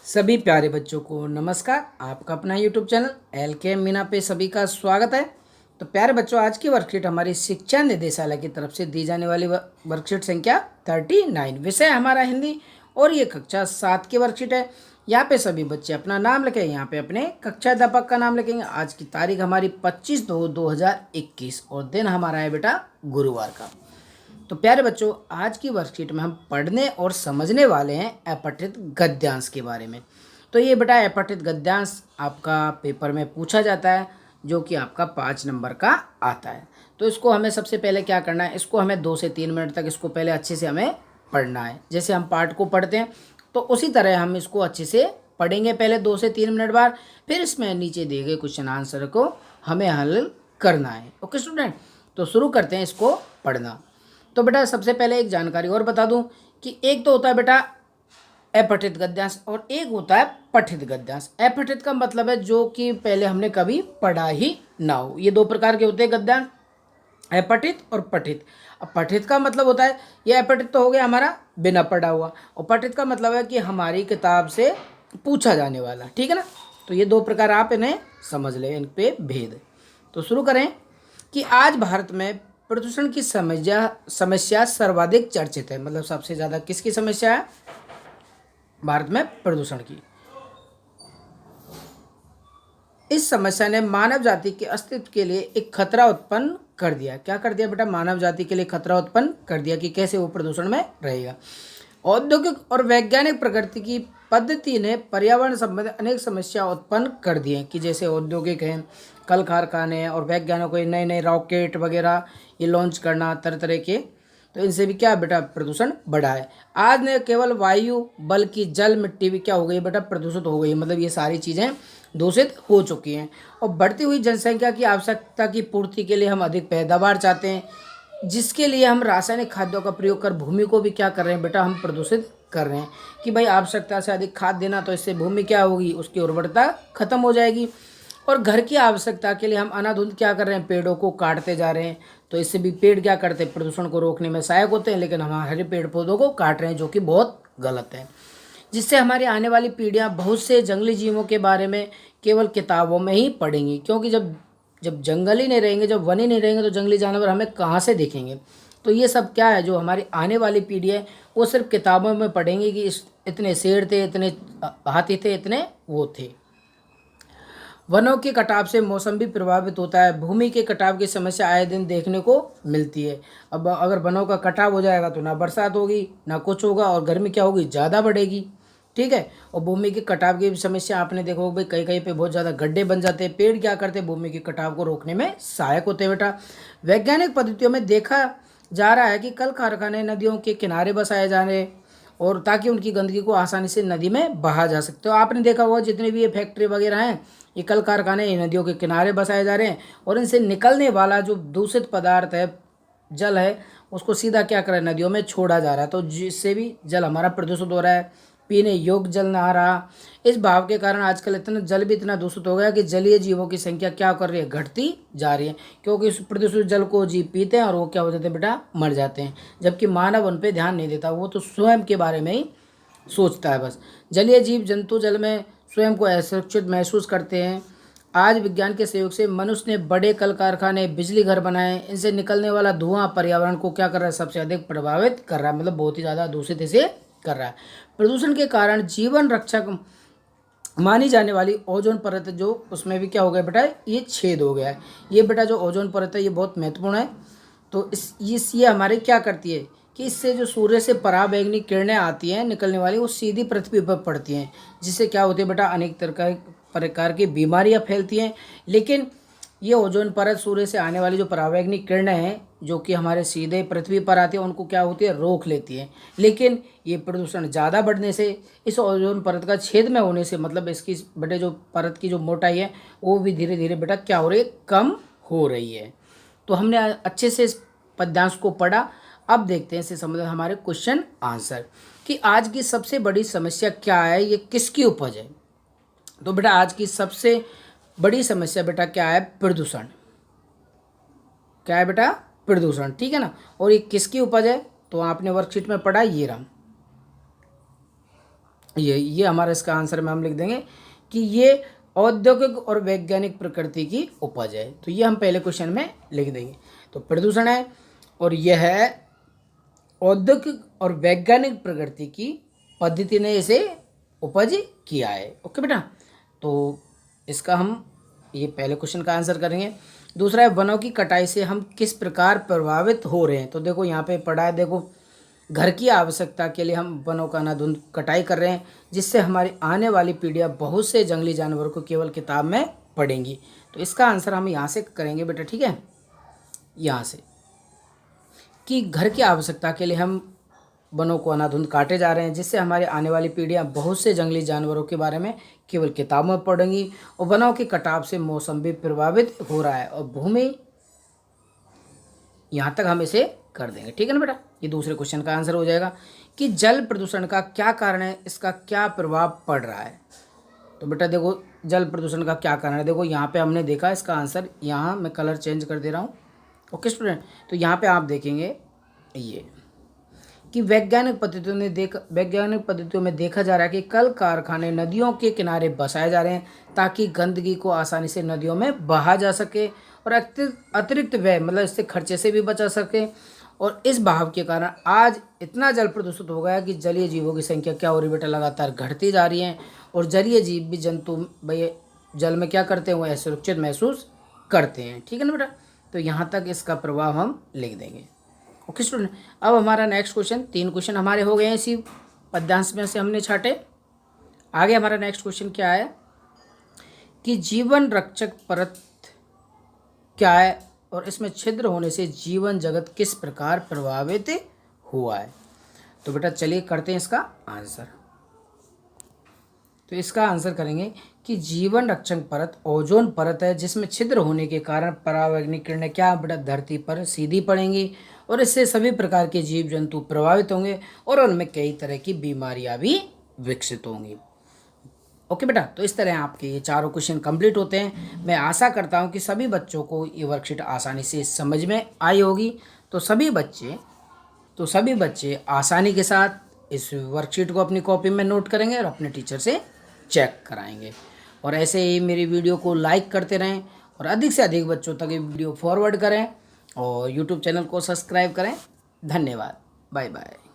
सभी प्यारे बच्चों को नमस्कार। आपका अपना यूट्यूब चैनल LK मीना पे सभी का स्वागत है। तो प्यारे बच्चों, आज की वर्कशीट हमारी शिक्षा निदेशालय की तरफ से दी जाने वाली वर्कशीट संख्या 39, विषय हमारा हिंदी और ये कक्षा 7 की वर्कशीट है। यहाँ पे सभी बच्चे अपना नाम लिखें, यहाँ पे अपने कक्षा अध्यापक का नाम लिखेंगे। आज की तारीख हमारी 25/2/2021 और दिन हमारा है बेटा गुरुवार का। तो प्यारे बच्चों, आज की वर्कशीट में हम पढ़ने और समझने वाले हैं अपठित गद्यांश के बारे में। तो ये बेटा अपठित गद्यांश आपका पेपर में पूछा जाता है, जो कि आपका 5 नंबर का आता है। तो इसको हमें सबसे पहले क्या करना है, इसको हमें 2 से 3 मिनट तक इसको पहले अच्छे से हमें पढ़ना है। जैसे हम पाठ को पढ़ते हैं तो उसी तरह हम इसको अच्छे से पढ़ेंगे पहले 2 से 3 मिनट बाद, फिर इसमें नीचे दिए गए क्वेश्चन आंसर को हमें हल करना है। ओके स्टूडेंट, तो शुरू करते हैं इसको पढ़ना। तो बेटा सबसे पहले एक जानकारी और बता दूं कि एक तो होता है बेटा अपठित गद्यांश और एक होता है पठित गद्यांश। अपठित का मतलब है जो कि पहले हमने कभी पढ़ा ही ना हो। ये दो प्रकार के होते हैं गद्यांश, अपठित और पठित। अब पठित का मतलब होता है, ये अपठित तो हो गया हमारा बिना पढ़ा हुआ, और पठित का मतलब है कि हमारी किताब से पूछा जाने वाला। ठीक है ना। तो ये दो प्रकार आप इन्हें समझ लें, इन पे भेद। तो शुरू करें कि आज भारत में प्रदूषण की समस्या सर्वाधिक चर्चित है। मतलब सबसे ज़्यादा किसकी समस्या है भारत में? प्रदूषण की। इस समस्या ने मानव जाति के अस्तित्व के लिए एक खतरा उत्पन्न कर दिया। क्या कर दिया बेटा? मानव जाति के लिए खतरा उत्पन्न कर दिया कि कैसे वो प्रदूषण में रहेगा। औद्योगिक और वैज्ञानिक प्रकृति की पद्धति ने पर्यावरण संबंधी अनेक समस्या उत्पन्न कर दी हैं, कि जैसे औद्योगिक हैं, कल कारखाने हैं, और वैज्ञानिकों को नए नए रॉकेट वगैरह ये लॉन्च करना तरह तरह के, तो इनसे भी क्या बेटा प्रदूषण बढ़ा है। आज ने केवल वायु बल्कि जल मिट्टी भी क्या हो गई बेटा? प्रदूषित हो गई। मतलब ये सारी चीज़ें दूषित हो चुकी हैं। और बढ़ती हुई जनसंख्या की आवश्यकता की पूर्ति के लिए हम अधिक पैदावार चाहते हैं, जिसके लिए हम रासायनिक खाद्यों का प्रयोग कर भूमि को भी क्या कर रहे हैं बेटा? हम प्रदूषित कर रहे हैं। कि भाई आवश्यकता से अधिक खाद देना, तो इससे भूमि क्या होगी? उसकी उर्वरता खत्म हो जाएगी। और घर की आवश्यकता के लिए हम अनाधुंध क्या कर रहे हैं? पेड़ों को काटते जा रहे हैं। तो इससे भी पेड़ क्या करते हैं? प्रदूषण को रोकने में सहायक होते हैं, लेकिन हम हरे पेड़ पौधों को काट रहे हैं, जो कि बहुत गलत है। जिससे हमारी आने वाली पीढ़ियां बहुत से जंगली जीवों के बारे में केवल किताबों में ही पढ़ेंगी, क्योंकि जब जब जंगल ही नहीं रहेंगे, जब वन ही नहीं रहेंगे, तो जंगली जानवर हमें कहाँ से दिखेंगे? तो ये सब क्या है, जो हमारी आने वाली पीढ़ी है वो सिर्फ किताबों में पढ़ेंगे कि इतने शेर थे, इतने हाथी थे, इतने वो थे। वनों के कटाव से मौसम भी प्रभावित होता है। भूमि के कटाव की समस्या आए दिन देखने को मिलती है। अब अगर वनों का कटाव हो जाएगा तो ना बरसात होगी, ना कुछ होगा, और गर्मी क्या होगी? ज़्यादा बढ़ेगी। ठीक है। और भूमि के कटाव की भी समस्या आपने देखो भाई, कहीं कहीं पे बहुत ज़्यादा गड्ढे बन जाते हैं। पेड़ क्या करते हैं? भूमि के कटाव को रोकने में सहायक होते हैं बेटा। वैज्ञानिक पद्धतियों में देखा जा रहा है कि कल कारखाने नदियों के किनारे बसाए जा रहे हैं, और ताकि उनकी गंदगी को आसानी से नदी में बहा जा सकते हो। आपने देखा होगा जितने भी ये फैक्ट्री वगैरह हैं, ये कल कारखाने ये नदियों के किनारे बसाए जा रहे हैं, और इनसे निकलने वाला जो दूषित पदार्थ है, जल है, उसको सीधा क्या कर रहा है? नदियों में छोड़ा जा रहा है। तो जिससे भी जल हमारा प्रदूषित हो रहा है, पीने योग्य जल ना आ रहा। इस भाव के कारण आजकल इतना जल भी इतना दूषित हो गया कि जलीय जीवों की संख्या क्या कर रही है? घटती जा रही है, क्योंकि इस प्रदूषित जल को जीव पीते हैं और वो क्या हो जाते हैं बेटा? मर जाते हैं। जबकि मानव उन पर ध्यान नहीं देता, वो तो स्वयं के बारे में ही सोचता है बस। जलीय जीव जंतु जल में स्वयं को असुरक्षित महसूस करते हैं। आज विज्ञान के सहयोग से मनुष्य ने बड़े कल कारखाने, बिजली घर बनाए। इनसे निकलने वाला धुआं पर्यावरण को क्या कर रहा है? सबसे अधिक प्रभावित कर रहा है। मतलब बहुत ही ज़्यादा दूषित इसे कर रहा है। प्रदूषण के कारण जीवन रक्षक मानी जाने वाली ओजोन परत, जो उसमें भी क्या हो गया बेटा? ये छेद हो गया है। ये बेटा जो ओजोन परत है ये बहुत महत्वपूर्ण है। तो ये हमारे क्या करती है कि इससे जो सूर्य से पराबैंगनी किरणें आती हैं निकलने वाली, वो सीधी पृथ्वी पर पड़ती हैं, जिससे क्या होती है बेटा? अनेक प्रकार की बीमारियां फैलती हैं। लेकिन ये ओजोन परत सूर्य से आने वाली जो पराबैंगनी किरणें हैं, जो कि हमारे सीधे पृथ्वी पर आती है, उनको क्या होती है? रोक लेती है। लेकिन ये प्रदूषण ज़्यादा बढ़ने से, इस ओजोन परत का छेद में होने से, मतलब इसकी बेटे जो परत की जो मोटाई है वो भी धीरे धीरे बेटा क्या हो रही है? कम हो रही है। तो हमने अच्छे से इस पद्यांश को पढ़ा। अब देखते हैं इससे संबंधित हमारे क्वेश्चन आंसर, कि आज की सबसे बड़ी समस्या क्या है, ये किसकी उपज है? तो बेटा आज की सबसे बड़ी समस्या बेटा क्या है? प्रदूषण। क्या है बेटा? प्रदूषण। ठीक है ना। और ये किसकी उपज है? तो आपने वर्कशीट में पढ़ा, ये रहा। ये हमारा इसका आंसर में हम लिख देंगे कि ये औद्योगिक और वैज्ञानिक प्रकृति की उपज है। तो ये हम पहले क्वेश्चन में लिख देंगे। तो प्रदूषण है और यह है औद्योगिक और वैज्ञानिक प्रकृति की पद्धति ने इसे उपज किया है। ओके बेटा, तो इसका हम ये पहले क्वेश्चन का आंसर करेंगे। दूसरा है वनों की कटाई से हम किस प्रकार प्रभावित हो रहे हैं। तो देखो यहाँ पे पढ़ा है, देखो घर की आवश्यकता के लिए हम वनों का अंधाधुंध कटाई कर रहे हैं, जिससे हमारी आने वाली पीढ़ियाँ बहुत से जंगली जानवरों को केवल किताब में पढ़ेंगी। तो इसका आंसर हम यहाँ से करेंगे बेटा, ठीक है, यहाँ से कि घर की आवश्यकता के लिए हम वनों को अंधाधुंध काटे जा रहे हैं, जिससे हमारी आने वाली पीढ़ियाँ बहुत से जंगली जानवरों के बारे में केवल किताबों में पढ़ेंगी। और वनों के कटाव से मौसम भी प्रभावित हो रहा है और भूमि, यहाँ तक हम इसे कर देंगे, ठीक है ना बेटा। ये दूसरे क्वेश्चन का आंसर हो जाएगा कि जल प्रदूषण का क्या कारण है, इसका क्या प्रभाव पड़ रहा है। तो बेटा देखो जल प्रदूषण का क्या कारण है, देखो यहाँ पे हमने देखा इसका आंसर, यहाँ मैं कलर चेंज कर दे रहा हूँ। ओके स्टूडेंट, तो यहाँ पे आप देखेंगे ये कि वैज्ञानिक पद्धतियों में देखा जा रहा है कि कल कारखाने नदियों के किनारे बसाए जा रहे हैं, ताकि गंदगी को आसानी से नदियों में बहा जा सके और अतिरिक्त व्यय मतलब इससे खर्चे से भी बचा सके। और इस बहाव के कारण आज इतना जल प्रदूषित हो गया कि जलीय जीवों की संख्या क्या हो रही बेटा, लगातार घटती जा रही है। और जलीय जीव भी जंतु भाई जल में क्या करते हैं, वो असुरक्षित महसूस करते हैं, ठीक है ना बेटा। तो यहाँ तक इसका प्रभाव हम लिख देंगे। ओके स्टूडेंट, अब हमारा नेक्स्ट क्वेश्चन, 3 क्वेश्चन हमारे हो गए हैं इसी पद्यांश में से हमने छाटे। आगे हमारा नेक्स्ट क्वेश्चन क्या है कि जीवन रक्षक परत क्या है और इसमें छिद्र होने से जीवन जगत किस प्रकार प्रभावित हुआ है। तो बेटा चलिए करते हैं इसका आंसर। तो इसका आंसर करेंगे कि जीवन रक्षक परत ओजोन परत है, जिसमें छिद्र होने के कारण परावैंगनिक किरणें क्या बेटा धरती पर सीधी पड़ेंगी और इससे सभी प्रकार के जीव जंतु प्रभावित होंगे और उनमें कई तरह की बीमारियां भी विकसित होंगी। ओके बेटा, तो इस तरह आपके ये चारों क्वेश्चन कंप्लीट होते हैं। मैं आशा करता हूँ कि सभी बच्चों को ये वर्कशीट आसानी से समझ में आई होगी। तो सभी बच्चे आसानी के साथ इस वर्कशीट को अपनी कॉपी में नोट करेंगे और अपने टीचर से चेक कराएंगे। और ऐसे ही मेरी वीडियो को लाइक करते रहें और अधिक से अधिक बच्चों तक ये वीडियो फॉरवर्ड करें और यूट्यूब चैनल को सब्सक्राइब करें। धन्यवाद, बाय बाय।